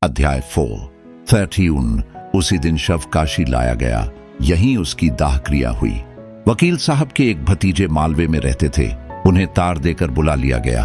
अध्याय 4:31। उसी दिन शव काशी लाया गया। यहीं उसकी दाह क्रिया हुई। वकील साहब के एक भतीजे मालवे में रहते थे। उन्हें तार देकर बुला लिया गया।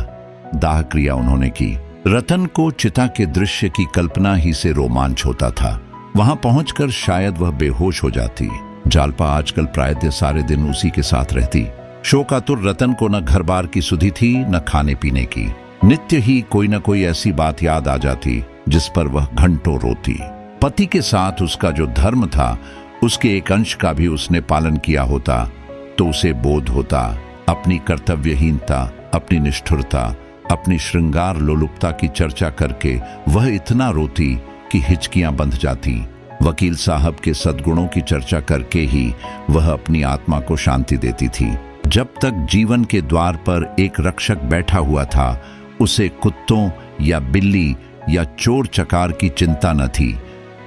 दाह क्रिया उन्होंने की। रतन को चिता के दृश्य की कल्पना ही से रोमांच होता था। वहां पहुंचकर शायद वह बेहोश हो जाती। जालपा आजकल प्रायः सारे दिन उसी के साथ रहती। शोकातुर रतन को न घर बार की सुधि थी, न खाने पीने की। नित्य ही कोई न कोई ऐसी बात याद आ जाती जिस पर वह घंटों रोती। पति के साथ उसका जो धर्म था, उसके एक अंश का भी उसने पालन किया होता तो उसे बोध होता। अपनी कर्तव्यहीनता, अपनी निष्ठुरता, अपनी श्रृंगार लोलुपता की चर्चा करके वह इतना रोती कि हिचकियां बंध जाती। वकील साहब के सद्गुणों की चर्चा करके ही वह अपनी आत्मा को शांति देती थी। जब तक जीवन के द्वार पर एक रक्षक बैठा हुआ था, उसे कुत्तों या बिल्ली या चोर चकार की चिंता न थी।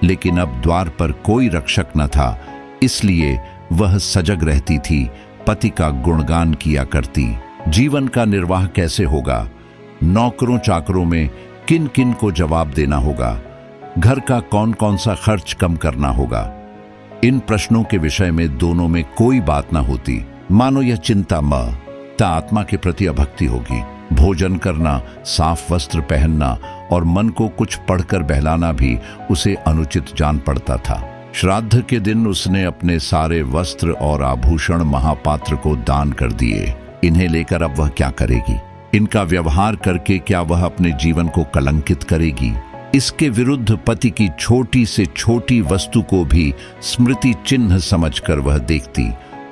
लेकिन अब द्वार पर कोई रक्षक न था, इसलिए वह सजग रहती थी, पति का गुणगान किया करती। जीवन का निर्वाह कैसे होगा, नौकरों चाकरों में किन किन को जवाब देना होगा, घर का कौन कौन सा खर्च कम करना होगा, इन प्रश्नों के विषय में दोनों में कोई बात ना होती। मानो यह चिंता आत्मा के प्रति अभक्ति होगी। भोजन करना, साफ वस्त्र पहनना और मन को कुछ पढ़कर बहलाना भी उसे अनुचित जान पड़ता था। श्राद्ध के दिन उसने अपने सारे वस्त्र और आभूषण महापात्र को दान कर दिए। इन्हें लेकर अब वह क्या करेगी? इनका व्यवहार करके क्या वह अपने जीवन को कलंकित करेगी? इसके विरुद्ध पति की छोटी से छोटी वस्तु को भी स्मृति चिन्ह समझकर वह देखती,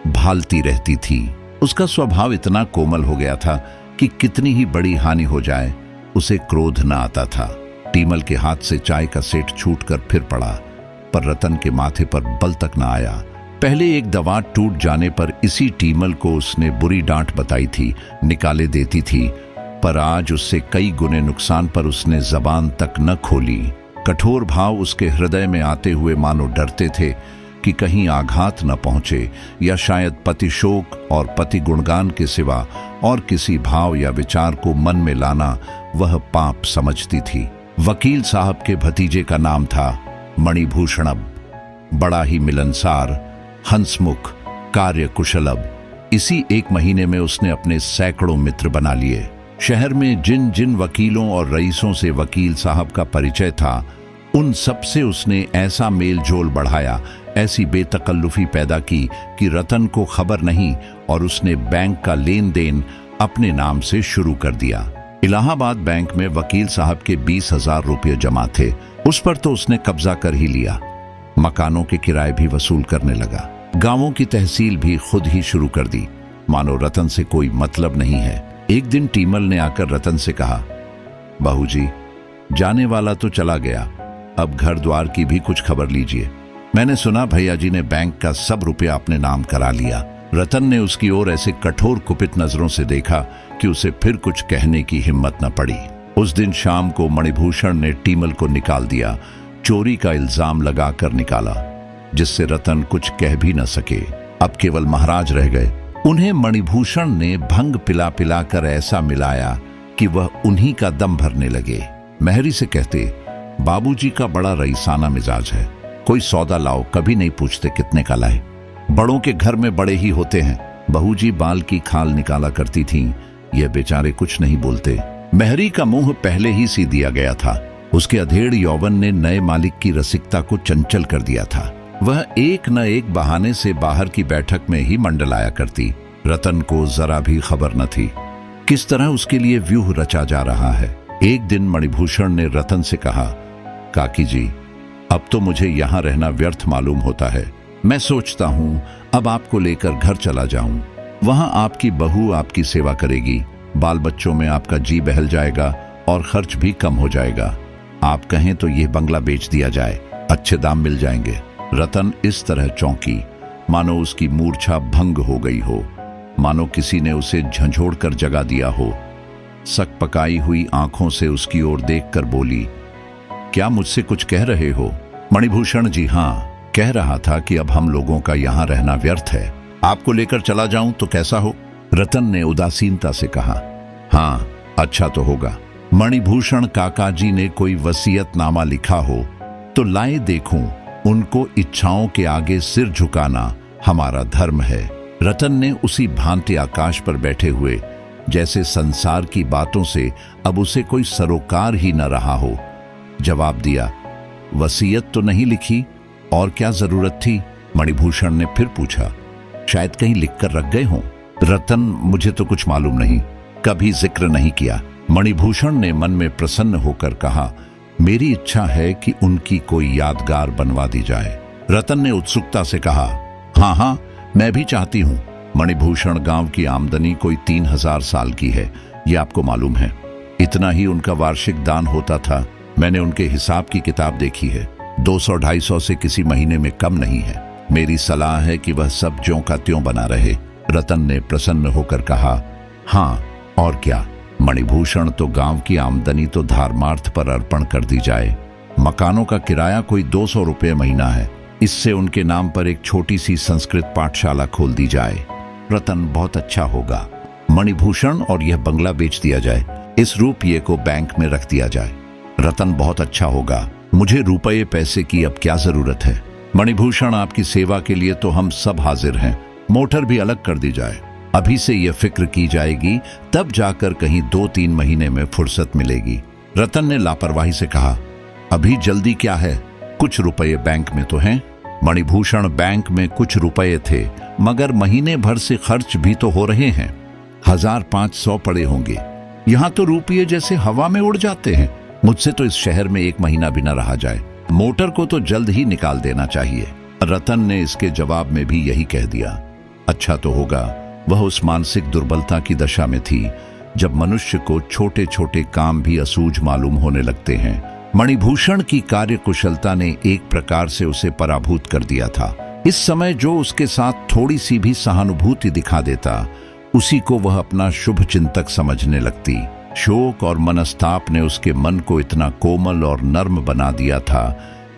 भालती रहती थी। उसका स्वभाव इतना कोमल हो गया था कि कितनी ही बड़ी हानि हो जाए उसे क्रोध न आता था। टीमल के हाथ से चाय का सेट छूटकर फिर पड़ा, पर रतन के माथे पर बल तक न आया। पहले एक दवा टूट जाने पर इसी टीमल को उसने बुरी डांट बताई थी, निकाले देती थी, पर आज उससे कई गुने नुकसान पर उसने जबान तक न खोली। कठोर भाव उसके हृदय में आते हुए मानो डरते थे कि कहीं आघात न पहुंचे, या शायद पति शोक और पति गुणगान के सिवा और किसी भाव या विचार को मन में लाना वह पाप समझती थी। वकील साहब के भतीजे का नाम था मणिभूषणब। बड़ा ही मिलनसार, हंसमुख, कार्यकुशलब। इसी एक महीने में उसने अपने सैकड़ों मित्र बना लिए। शहर में जिन जिन वकीलों और रईसों से वकील साहब का परिचय था, उन सब से उसने ऐसा मेल जोल बढ़ाया, ऐसी बेतकल्लुफी पैदा की कि रतन को खबर नहीं और उसने बैंक का लेन देन अपने नाम से शुरू कर दिया। इलाहाबाद बैंक में वकील साहब के 20,000 रुपये जमा थे। उस पर तो उसने कब्जा कर ही लिया। मकानों के किराए भी वसूल करने लगा। गांवों की तहसील भी खुद ही शुरू कर दी, मानो रतन से कोई मतलब नहीं है। एक दिन टीमल ने आकर रतन से कहा, बाबूजी, जाने वाला तो चला गया, अब घर द्वार की भी कुछ खबर लीजिए। मैंने सुना भैया जी ने बैंक का सब रुपया अपने नाम करा लिया। रतन ने उसकी ओर ऐसे कठोर कुपित नजरों से देखा कि उसे फिर कुछ कहने की हिम्मत न पड़ी। उस दिन शाम को मणिभूषण ने टीमल को निकाल दिया। चोरी का इल्जाम लगाकर निकाला, जिससे रतन कुछ कह भी न सके। अब केवल महाराज रह गए। उन्हें मणिभूषण ने भंग पिला पिलाकर ऐसा मिलाया कि वह उन्हीं का दम भरने लगे। महरी से कहते, बाबूजी का बड़ा रईसाना मिजाज है, कोई सौदा लाओ कभी नहीं पूछते कितने का लाए। बड़ों के घर में बड़े ही होते हैं। बहू जी बाल की खाल निकाला करती थीं, यह बेचारे कुछ नहीं बोलते। महरी का मुंह पहले ही सी दिया गया था। उसके अधेड़ यौवन ने नए मालिक की रसिकता को चंचल कर दिया था। वह एक न एक बहाने से बाहर की बैठक में ही मंडलाया करती। रतन को जरा भी खबर न थी किस तरह उसके लिए व्यूह रचा जा रहा है। एक दिन मणिभूषण ने रतन से कहा, काकी जी, अब तो मुझे यहाँ रहना व्यर्थ मालूम होता है। मैं सोचता हूँ अब आपको लेकर घर चला जाऊं। वहां आपकी बहू आपकी सेवा करेगी, बाल बच्चों में आपका जी बहल जाएगा और खर्च भी कम हो जाएगा। आप कहें तो यह बंगला बेच दिया जाए, अच्छे दाम मिल जाएंगे। रतन इस तरह चौंकी मानो उसकी मूर्छा भंग हो गई हो, मानो किसी ने उसे झंझोड़ कर जगा दिया हो। सकपकाई हुई आंखों से उसकी ओर देखकर बोली, क्या मुझसे कुछ कह रहे हो? मणिभूषण जी, हाँ, कह रहा था कि अब हम लोगों का यहाँ रहना व्यर्थ है। आपको लेकर चला जाऊं तो कैसा हो? रतन ने उदासीनता से कहा, हाँ, अच्छा तो होगा। मणिभूषण काका जी ने कोई वसीयतनामा लिखा हो तो लाए देखूं, उनको इच्छाओं के आगे सिर झुकाना हमारा धर्म है। रतन ने उसी भांति आकाश पर बैठे हुए जैसे संसार की बातों से अब उसे कोई सरोकार ही न रहा हो जवाब दिया, वसीयत तो नहीं लिखी, और क्या जरूरत थी? मणिभूषण ने फिर पूछा, शायद कहीं लिखकर रख गए हों। रतन, मुझे तो कुछ मालूम नहीं, कभी जिक्र नहीं किया। मणिभूषण ने मन में प्रसन्न होकर कहा, मेरी इच्छा है कि उनकी कोई यादगार बनवा दी जाए। रतन ने उत्सुकता से कहा, हाँ हाँ, मैं भी चाहती हूँ। मणिभूषण गांव की आमदनी कोई 3000 साल की है, ये आपको मालूम है। इतना ही उनका वार्षिक दान होता था। मैंने उनके हिसाब की किताब देखी है, 200-250 से किसी महीने में कम नहीं है। मेरी सलाह है कि वह सब ज्यों का त्यों बना रहे। रतन ने प्रसन्न होकर कहा, हाँ और क्या, मणिभूषण तो गांव की आमदनी तो धर्मार्थ पर अर्पण कर दी जाए। मकानों का किराया कोई 200 रुपये महीना है, इससे उनके नाम पर एक छोटी सी संस्कृत पाठशाला खोल दी जाए। रतन, बहुत अच्छा होगा। मणिभूषण, और यह बंगला बेच दिया जाए, इस रुपये को बैंक में रख दिया जाए। रतन, बहुत अच्छा होगा। मुझे रुपये पैसे की अब क्या जरूरत है? मणिभूषण, आपकी सेवा के लिए तो हम सब हाजिर हैं। मोटर भी अलग कर दी जाए, अभी से यह फिक्र की जाएगी, तब जाकर कहीं 2-3 महीने में फुर्सत मिलेगी। रतन ने लापरवाही से कहा, अभी जल्दी क्या है, कुछ रुपये बैंक में तो हैं। मणिभूषण, बैंक में कुछ रुपये थे, मगर महीने भर से खर्च भी तो हो रहे हैं। 1500 पड़े होंगे। यहाँ तो रुपये जैसे हवा में उड़ जाते हैं। मुझसे तो इस शहर में 1 महीना भी न रहा जाए। मोटर को तो जल्द ही निकाल देना चाहिए। रतन ने इसके जवाब में भी यही कह दिया। अच्छा तो होगा। वह उस मानसिक दुर्बलता की दशा में थी जब मनुष्य को छोटे छोटे काम भी असूझ मालूम होने लगते हैं। मणिभूषण की कार्यकुशलता ने एक प्रकार से उसे पराभूत कर दिया था। इस समय जो उसके साथ थोड़ी सी भी सहानुभूति दिखा देता, उसी को वह अपना शुभ चिंतक समझने लगती। शोक और मनस्ताप ने उसके मन को इतना कोमल और नर्म बना दिया था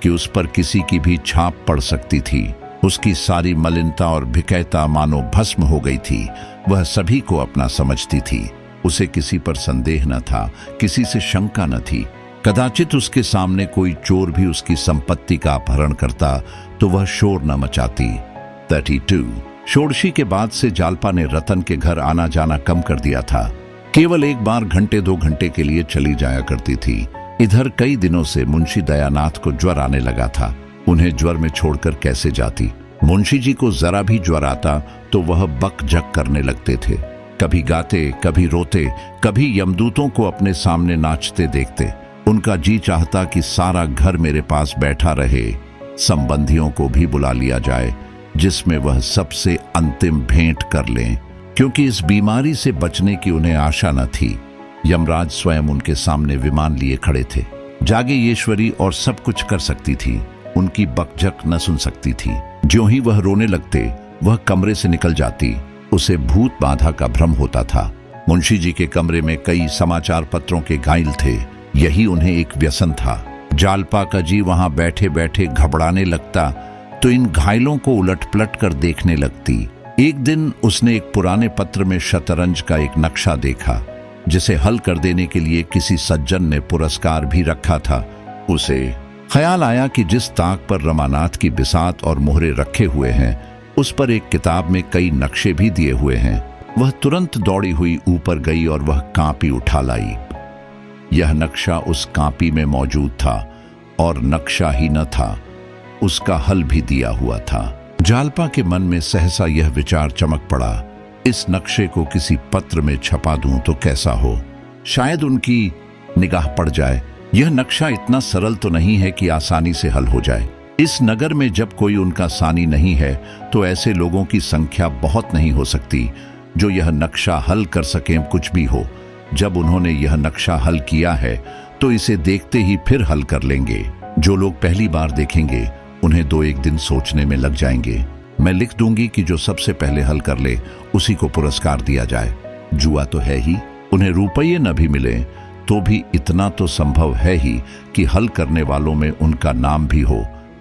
कि उस पर किसी की भी छाप पड़ सकती थी। उसकी सारी मलिनता और भिकैता मानो भस्म हो गई थी। वह सभी को अपना समझती थी। उसे किसी पर संदेह न था, किसी से शंका न थी। कदाचित उसके सामने कोई चोर भी उसकी संपत्ति का अपहरण करता तो वह शोर न मचाती। 32 षोडशी के बाद से जालपा ने रतन के घर आना जाना कम कर दिया था। केवल एक बार घंटे 2 घंटे के लिए चली जाया करती थी। इधर कई दिनों से मुंशी दयानाथ को ज्वर आने लगा था। उन्हें ज्वर में छोड़कर कैसे जाती? मुंशी जी को जरा भी ज्वर आता तो वह बकझक करने लगते थे। कभी गाते, कभी रोते, कभी यमदूतों को अपने सामने नाचते देखते। उनका जी चाहता कि सारा घर मेरे पास बैठा रहे, संबंधियों को भी बुला लिया जाए, जिसमें वह सबसे अंतिम भेंट कर लें, क्योंकि इस बीमारी से बचने की उन्हें आशा न थी। यमराज स्वयं उनके सामने विमान लिए खड़े थे। जागे ईश्वरी और सब कुछ कर सकती थी, उनकी बकझक न सुन सकती थी। ज्यों ही वह रोने लगते, वह कमरे से निकल जाती। उसे भूत बाधा का भ्रम होता था। मुंशी जी के कमरे में कई समाचार पत्रों के घायल थे, यही उन्हें एक व्यसन था। जालपा का जी वहां बैठे बैठे घबराने लगता तो इन घायलों को उलट पलट कर देखने लगती। एक दिन उसने एक पुराने पत्र में शतरंज का एक नक्शा देखा, जिसे हल कर देने के लिए किसी सज्जन ने पुरस्कार भी रखा था। उसे ख्याल आया कि जिस ताक पर रमानाथ की बिसात और मोहरे रखे हुए हैं, उस पर एक किताब में कई नक्शे भी दिए हुए हैं। वह तुरंत दौड़ी हुई ऊपर गई और वह कापी उठा लाई। यह नक्शा उस कापी में मौजूद था, और नक्शा ही न था, उसका हल भी दिया हुआ था। जालपा के मन में सहसा यह विचार चमक पड़ा, इस नक्शे को किसी पत्र में छपा दूं तो कैसा हो, शायद उनकी निगाह पड़ जाए। यह नक्शा इतना सरल तो नहीं है कि आसानी से हल हो जाए। इस नगर में जब कोई उनका सानी नहीं है तो ऐसे लोगों की संख्या बहुत नहीं हो सकती जो यह नक्शा हल कर सकें। कुछ भी हो, जब उन्होंने यह नक्शा हल किया है तो इसे देखते ही फिर हल कर लेंगे। जो लोग पहली बार देखेंगे उन्हें 2-1 दिन सोचने में लग जाएंगे। मैं लिख दूंगी कि जो सबसे पहले हल कर ले उसी को पुरस्कार दिया जाए। जुआ तो है ही, उन्हें रुपये न भी मिले तो भी इतना तो संभव है ही कि हल करने वालों में उनका नाम भी हो,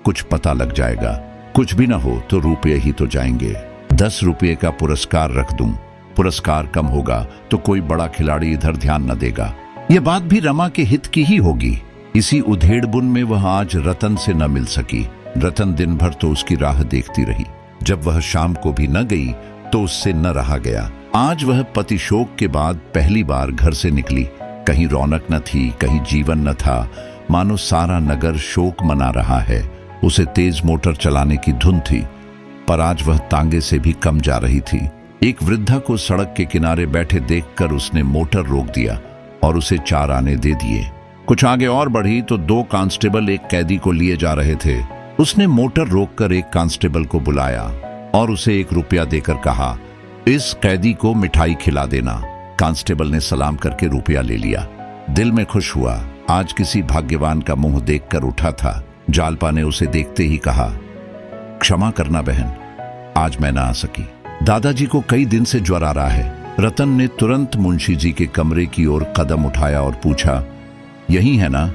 कुछ पता लग जाएगा। कुछ भी ना हो तो रुपये ही तो जाएंगे। 10 रुपये का पुरस्कार रख दूं, पुरस्कार कम होगा तो कोई बड़ा खिलाड़ी इधर ध्यान न देगा। ये बात भी रमा के हित की ही होगी। इसी उधेड़बुन में वह आज रतन से न मिल सकी। रतन दिन भर तो उसकी राह देखती रही। जब वह शाम को भी न गई तो उससे न रहा गया। आज वह पति शोक के बाद पहली बार घर से निकली। कहीं रौनक न थी, कहीं जीवन न था, मानो सारा नगर शोक मना रहा है। उसे तेज मोटर चलाने की धुन थी, पर आज वह तांगे से भी कम जा रही थी। एक वृद्धा को सड़क के किनारे बैठे देखकर उसने मोटर रोक दिया और उसे 4 आने दे दिए। कुछ आगे और बढ़ी तो 2 कांस्टेबल एक कैदी को लिए जा रहे थे। उसने मोटर रोककर एक कांस्टेबल को बुलाया और उसे 1 रुपया देकर कहा, इस कैदी को मिठाई खिला देना। कांस्टेबल ने सलाम करके रुपया ले लिया। दिल में खुश हुआ, आज किसी भाग्यवान का मुंह देखकर उठा था। जालपा ने उसे देखते ही कहा, क्षमा करना बहन, आज मैं ना आ सकी। दादाजी को कई दिन से ज्वर आ रहा है। रतन ने तुरंत मुंशी जी के कमरे की ओर कदम उठाया और पूछा, यही है ना?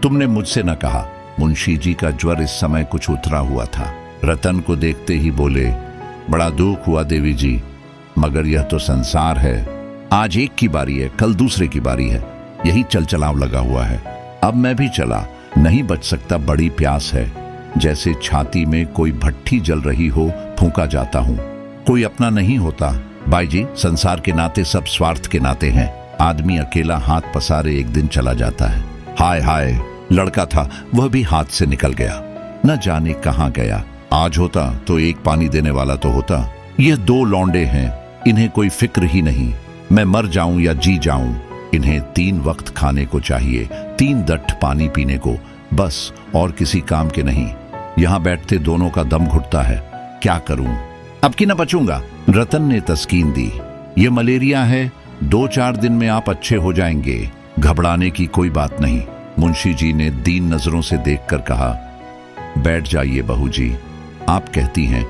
तुमने मुझसे न कहा। मुंशी जी का ज्वर इस समय कुछ उतरा हुआ था। रतन को देखते ही बोले, बड़ा दुख हुआ देवी जी, मगर यह तो संसार है। आज एक की बारी है, कल दूसरे की बारी है, यही चलचलाव लगा हुआ है। अब मैं भी चला, नहीं बच सकता, बड़ी प्यास है। जैसे छाती में कोई भट्ठी जल रही हो, फूंका जाता हूँ। कोई अपना नहीं होता बाई जी, संसार के नाते सब स्वार्थ के नाते हैं। आदमी अकेला हाथ पसारे एक दिन चला जाता है। हाय हाय, लड़का था वह भी हाथ से निकल गया, न जाने कहाँ गया। आज होता तो एक पानी देने वाला तो होता। यह 2 लौंडे हैं, इन्हें कोई फिक्र ही नहीं। मैं मर जाऊं या जी जाऊं, इन्हें 3 वक्त खाने को चाहिए, 3 दट पानी पीने को, बस और किसी काम के नहीं। यहाँ बैठते दोनों का दम घुटता है। क्या करूं, अब की न बचूंगा। रतन ने तस्कीन दी, ये मलेरिया है, 2-4 दिन में आप अच्छे हो जाएंगे, घबराने की कोई बात नहीं। मुंशी जी ने दीन नजरों से देखकर कहा, बैठ जाइए बहू जी, आप कहती हैं,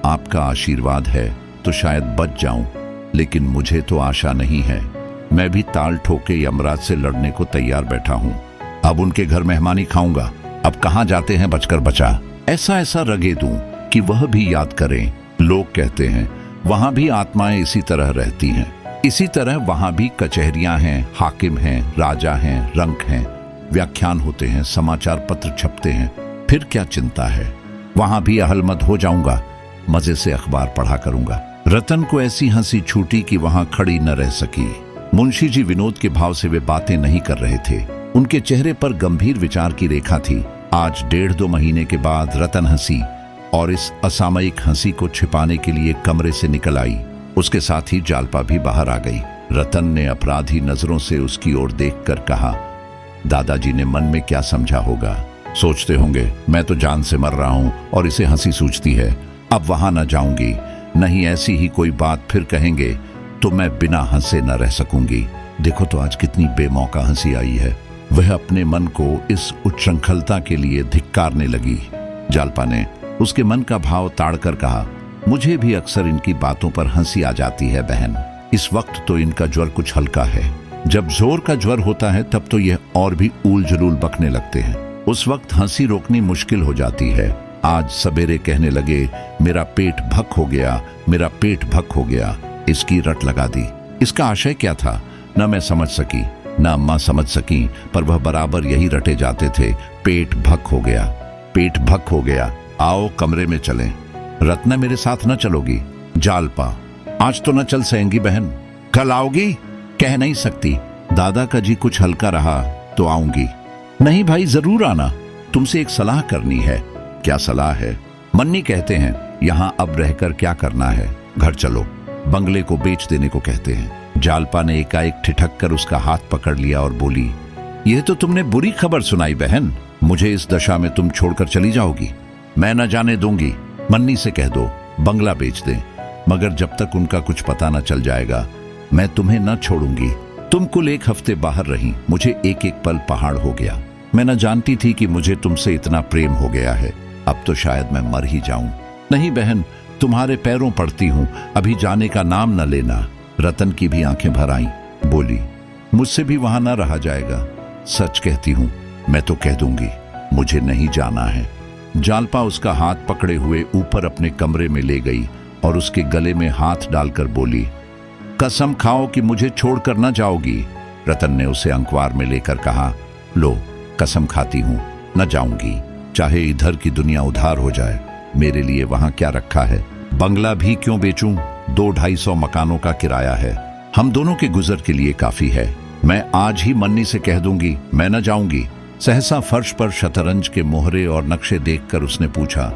आपका आशीर्वाद है तो शायद बच जाऊं, लेकिन मुझे तो आशा नहीं है। मैं भी ताल ठोके यमराज से लड़ने को तैयार बैठा हूं। अब उनके घर मेहमानी खाऊंगा, अब कहां जाते हैं बचकर बचा। ऐसा ऐसा रगे दूं कि वह भी याद करें। लोग कहते हैं वहां भी आत्माएं इसी तरह रहती हैं, इसी तरह वहां भी कचहरियां हैं, हाकिम हैं, राजा हैं, रंक हैं, व्याख्यान होते हैं, समाचार पत्र छपते हैं। फिर क्या चिंता है, वहां भी अहलमत हो जाऊंगा, मजे से अखबार पढ़ा करूंगा। रतन को ऐसी हंसी छूटी कि वहां खड़ी न रह सकी। मुंशी जी विनोद के भाव से वे बातें नहीं कर रहे थे। उनके चेहरे पर गंभीर विचार की रेखा थी। आज 1.5-2 महीने के बाद रतन हंसी और इस असामयिक हंसी को छिपाने के लिए कमरे से निकल आई। उसके साथ ही जालपा भी बाहर आ गई। रतन ने अपराधी नजरों से उसकी ओर देखकर कहा, दादाजी ने मन में क्या समझा होगा? सोचते होंगे मैं तो जान से मर रहा हूं और इसे हंसी सूझती है। अब वहां न जाऊंगी, नहीं ऐसी ही कोई बात फिर कहेंगे तो मैं बिना हंसे न रह सकूंगी। देखो तो आज कितनी बेमौका हंसी आई है। वह अपने मन को इस उच्छृंखलता के लिए धिक्कारने लगी। जालपा ने उसके मन का भाव ताड़कर कहा, मुझे भी अक्सर इनकी बातों पर हंसी आ जाती है बहन। इस वक्त तो इनका ज्वर कुछ हल्का है, जब जोर का ज्वर होता है तब तो यह और भी ऊल जुलूल बकने लगते हैं। उस वक्त हंसी रोकनी मुश्किल हो जाती है। आज सवेरे कहने लगे, मेरा पेट भक हो गया, मेरा पेट भक हो गया। इसकी रट लगा दी। इसका आशय क्या था न मैं समझ सकी, न अम्मा समझ सकी, पर वह बराबर यही रटे जाते थे। पेट भक हो गया, पेट भक हो गया। आओ कमरे में चलें। रत्ना मेरे साथ न चलोगी? जालपा, आज तो न चल सकेंगी बहन, कल आओगी? कह नहीं सकती, दादा का जी कुछ हल्का रहा तो आऊंगी। नहीं भाई जरूर आना, तुमसे एक सलाह करनी है। क्या सलाह है? मन्नी कहते हैं यहाँ अब रहकर क्या करना है, घर चलो, बंगले को बेच देने को कहते हैं। जालपा ने एकाएक ठिठक कर उसका हाथ पकड़ लिया और बोली, यह तो तुमने बुरी खबर सुनाई बहन। मुझे इस दशा में तुम छोड़कर चली जाओगी? मैं न जाने दूंगी। मन्नी से कह दो बंगला बेच दे, मगर जब तक उनका कुछ पता न चल जाएगा मैं तुम्हें न छोड़ूंगी। तुम कुल 1 हफ्ते बाहर रही, मुझे एक एक पल पहाड़ हो गया। मैं न जानती थी कि मुझे तुमसे इतना प्रेम हो गया है। अब तो शायद मैं मर ही जाऊं। नहीं बहन, तुम्हारे पैरों पड़ती हूं, अभी जाने का नाम न लेना। रतन की भी आंखें भर आईं, बोली, मुझसे भी वहां न रहा जाएगा। सच कहती हूं, मैं तो कह दूंगी, मुझे नहीं जाना है। जालपा उसका हाथ पकड़े हुए ऊपर अपने कमरे में ले गई और उसके गले में हाथ डालकर बोली, कसम खाओ कि मुझे छोड़कर न जाओगी। रतन ने उसे अंकवार में लेकर कहा, लो, कसम खाती हूं न जाऊंगी, चाहे इधर की दुनिया उधार हो जाए। मेरे लिए वहां क्या रखा है? बंगला भी क्यों बेचूं? 200-250 मकानों का किराया है, हम दोनों के गुजर के लिए काफी है। मैं आज ही मन्नी से कह दूंगी मैं न जाऊंगी। सहसा फर्श पर शतरंज के मोहरे और नक्शे देखकर उसने पूछा,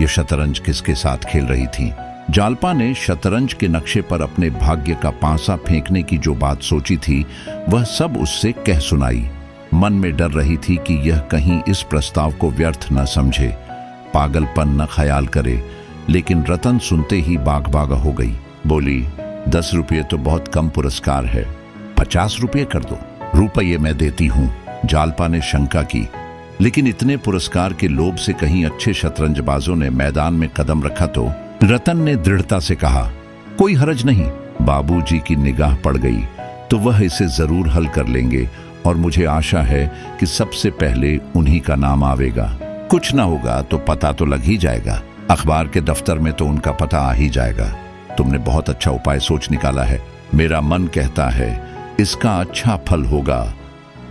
यह शतरंज किसके साथ खेल रही थी? जालपा ने शतरंज के नक्शे पर अपने भाग्य का पासा फेंकने की जो बात सोची थी वह सब उससे कह सुनाई। मन में डर रही थी कि यह कहीं इस प्रस्ताव को व्यर्थ न समझे, पागलपन न ख्याल करे, लेकिन रतन सुनते ही बाग बागा हो गई। बोली, 10 रुपये तो बहुत कम पुरस्कार है, 50 रुपये कर दो। रुपये मैं देती हूं। जालपा ने शंका की, लेकिन इतने पुरस्कार के लोभ से कहीं अच्छे शतरंजबाजों ने मैदान में कदम रखा तो? रतन ने दृढ़ता से कहा, कोई हर्ज नहीं। बाबूजी की निगाह पड़ गई तो वह इसे जरूर हल कर लेंगे और मुझे आशा है कि सबसे पहले उन्हीं का नाम आवेगा। कुछ ना होगा तो पता तो लग ही जाएगा, अखबार के दफ्तर में तो उनका पता आ ही जाएगा। तुमने बहुत अच्छा उपाय सोच निकाला है, मेरा मन कहता है इसका अच्छा फल होगा।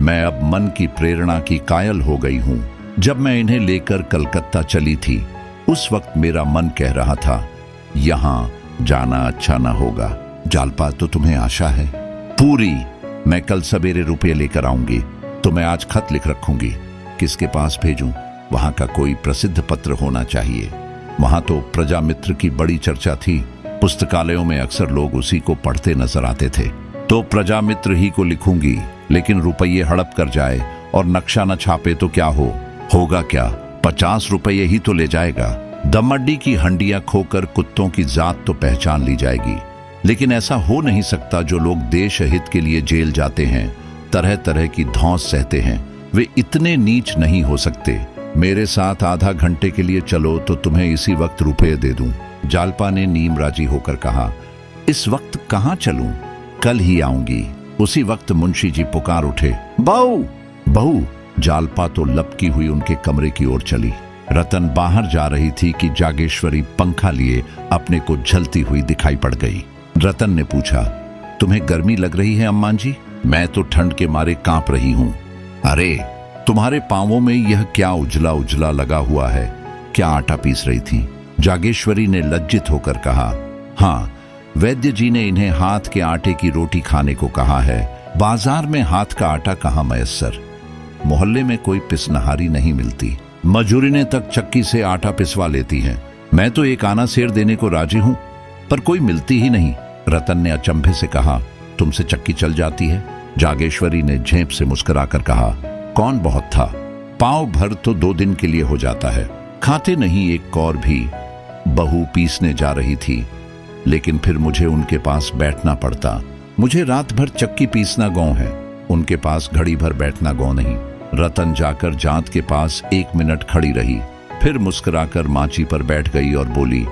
मैं अब मन की प्रेरणा की कायल हो गई हूं। जब मैं इन्हें लेकर कलकत्ता चली थी उस वक्त मेरा मन कह रहा था यहां जाना अच्छा ना होगा। जालपा, तो तुम्हें आशा है? पूरी। मैं कल सवेरे रुपये लेकर आऊंगी तो मैं आज खत लिख रखूंगी। किसके पास भेजूं? वहां का कोई प्रसिद्ध पत्र होना चाहिए। वहां तो प्रजामित्र की बड़ी चर्चा थी, पुस्तकालयों में अक्सर लोग उसी को पढ़ते नजर आते थे। तो प्रजामित्र ही को लिखूंगी, लेकिन रुपये हड़प कर जाए और नक्शा न छापे तो क्या होगा क्या? 50 रुपये ही तो ले जाएगा। दमड्डी की हंडियां खोकर कुत्तों की जात तो पहचान ली जाएगी, लेकिन ऐसा हो नहीं सकता। जो लोग देश हित के लिए जेल जाते हैं, तरह तरह की धौंस सहते हैं, वे इतने नीच नहीं हो सकते। मेरे साथ आधा घंटे के लिए चलो तो तुम्हें इसी वक्त रुपये दे दूं। जालपा ने नीम राजी होकर कहा, इस वक्त कहाँ चलूं? कल ही आऊंगी। उसी वक्त मुंशी जी पुकार उठे, बहू बहू। जालपा तो लपकी हुई उनके कमरे की ओर चली। रतन बाहर जा रही थी कि जागेश्वरी पंखा लिए अपने को झलती हुई दिखाई पड़ गई। रतन ने पूछा, तुम्हें गर्मी लग रही है अम्मा जी? मैं तो ठंड के मारे कांप रही हूं। अरे, तुम्हारे पांवों में यह क्या उजला उजला लगा हुआ है? क्या आटा पीस रही थी? जागेश्वरी ने लज्जित होकर कहा, हाँ, वैद्य जी ने इन्हें हाथ के आटे की रोटी खाने को कहा है। बाजार में हाथ का आटा कहाँ मयस्सर, मोहल्ले में कोई पिसनहारी नहीं मिलती। मजूरिनें तक चक्की से आटा पिसवा लेती हैं। मैं तो एक आना सेर देने को राजी हूं, पर कोई मिलती ही नहीं। रतन ने अचंभे से कहा, तुमसे चक्की चल जाती है? जागेश्वरी ने झेंप से मुस्कुराकर कहा, कौन बहुत था, पांव भर तो 2 दिन के लिए हो जाता है। खाते नहीं एक कौर भी। बहू पीसने जा रही थी, लेकिन फिर मुझे उनके पास बैठना पड़ता। मुझे रात भर चक्की पीसना गौ है, उनके पास घड़ी भर बैठना गौ नहीं। रतन जाकर जांत के पास 1 मिनट खड़ी रही, फिर मुस्कुराकर मांची पर बैठ गई और बोली,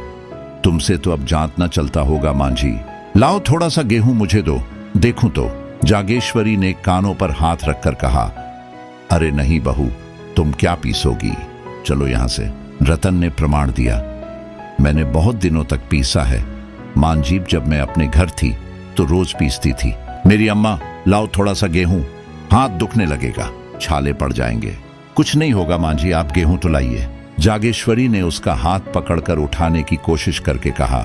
तुमसे तो अब जांत न चलता होगा मांझी, लाओ थोड़ा सा गेहूं मुझे दो, देखूं तो। जागेश्वरी ने कानों पर हाथ रखकर कहा, अरे नहीं बहू, तुम क्या पीसोगी, चलो यहां से। रतन ने प्रमाण दिया, मैंने बहुत दिनों तक पीसा है। मांझी, जब मैं अपने घर थी तो रोज पीसती थी। मेरी अम्मा, लाओ थोड़ा सा गेहूं, हाथ दुखने लगेगा, छाले पड़ जाएंगे। कुछ नहीं होगा मांझी, आप गेहूं तो लाइए। जागेश्वरी ने उसका हाथ पकड़कर उठाने की कोशिश करके कहा,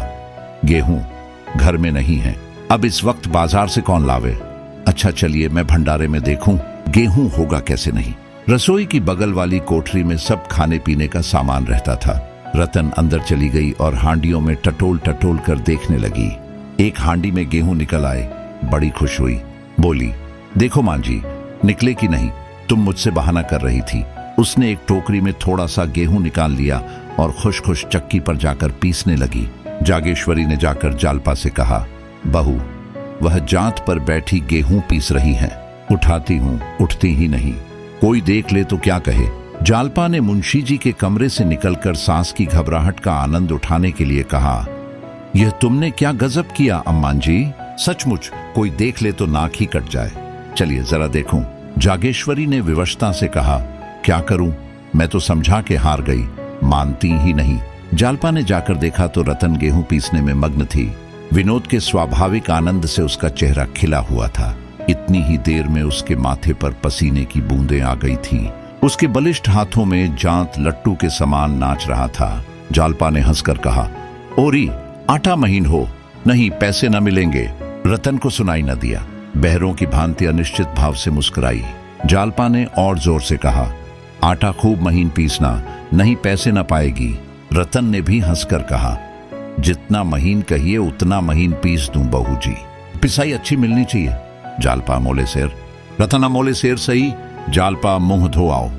गेहूं घर में नहीं है, अब इस वक्त बाजार से कौन लावे? अच्छा चलिए, मैं भंडारे में देखूं, गेहूं होगा कैसे नहीं। रसोई की बगल वाली कोठरी में सब खाने पीने का सामान रहता था। रतन अंदर चली गई और हांडियों में टटोल टटोल कर देखने लगी। एक हांडी में गेहूं निकल आए, बड़ी खुश हुई, बोली, देखो मांझी, निकले कि नहीं, तुम मुझसे बहाना कर रही थी। उसने एक टोकरी में थोड़ा सा गेहूं निकाल लिया और खुश खुश चक्की पर जाकर पीसने लगी। जागेश्वरी ने जाकर जालपा से कहा, बहू, वह जांत पर बैठी गेहूं पीस रही हैं, उठाती हूं, उठती ही नहीं, कोई देख ले तो क्या कहे। जालपा ने मुंशी जी के कमरे से निकलकर सांस की घबराहट का आनंद उठाने के लिए कहा, यह तुमने क्या गजब किया अम्मा जी, सचमुच कोई देख ले तो नाक ही कट जाए। चलिए जरा देखूं। जागेश्वरी ने विवशता से कहा, क्या करूं, मैं तो समझा के हार गई, मानती ही नहीं। जालपा ने जाकर देखा तो रतन गेहूं पीसने में मग्न थी। विनोद के स्वाभाविक आनंद से उसका चेहरा खिला हुआ था। इतनी ही देर में उसके माथे पर पसीने की बूंदें आ गई थीं। उसके बलिष्ठ हाथों में जांत लट्टू के समान नाच रहा था। जालपा ने हंसकर कहा, ओरी, आटा महीन हो, नहीं पैसे न मिलेंगे। रतन को सुनाई न दिया। बहरों की भांति अनिश्चित भाव से मुस्कुराई। जालपा ने और जोर से कहा, आटा खूब महीन पीसना, नहीं पैसे न पाएगी। रतन ने भी हंसकर कहा, जितना महीन कहिए उतना महीन पीस दूं बहू जी, पिसाई अच्छी मिलनी चाहिए। जालपा मोले शेर। रतन मोले शेर सही, जालपा मुंह धो आओ।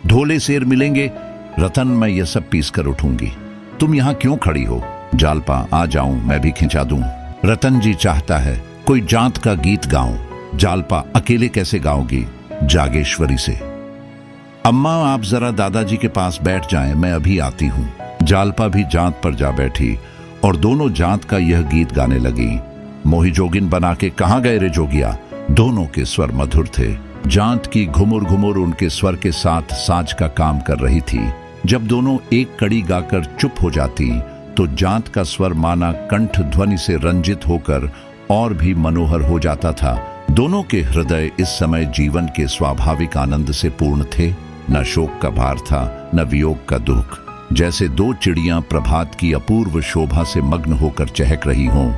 धोले शेर मिलेंगे। रतन, मैं ये सब पीस कर उठूंगी। तुम यहाँ क्यों खड़ी हो? जालपा, आ जाऊं, मैं भी खिंचा दूं। रतन जी चाहता है कोई जांत का गीत गाऊं। जालपा, अकेले कैसे गाओगी? जागेश्वरी से। अम्मा आप जरा दादाजी के पास बैठ जाएं, मैं अभी आती हूं। जालपा भी जांत पर जा बैठी और दोनों जांत का यह गीत गाने लगी। मोही जोगिन बना के कहाँ गए रे जोगिया। दोनों के स्वर मधुर थे। जांत की घुमुर घुमुर उनके स्वर के साथ साज का काम कर रही थी। जब दोनों एक कड़ी गाकर चुप हो जाती तो जांत का स्वर माना कंठ ध्वनि से रंजित होकर और भी मनोहर हो जाता था। दोनों के हृदय इस समय जीवन के स्वाभाविक आनंद से पूर्ण थे। न शोक का भार था, न वियोग का दुख। जैसे दो चिड़ियां प्रभात की अपूर्व शोभा से मग्न होकर चहक रही हों।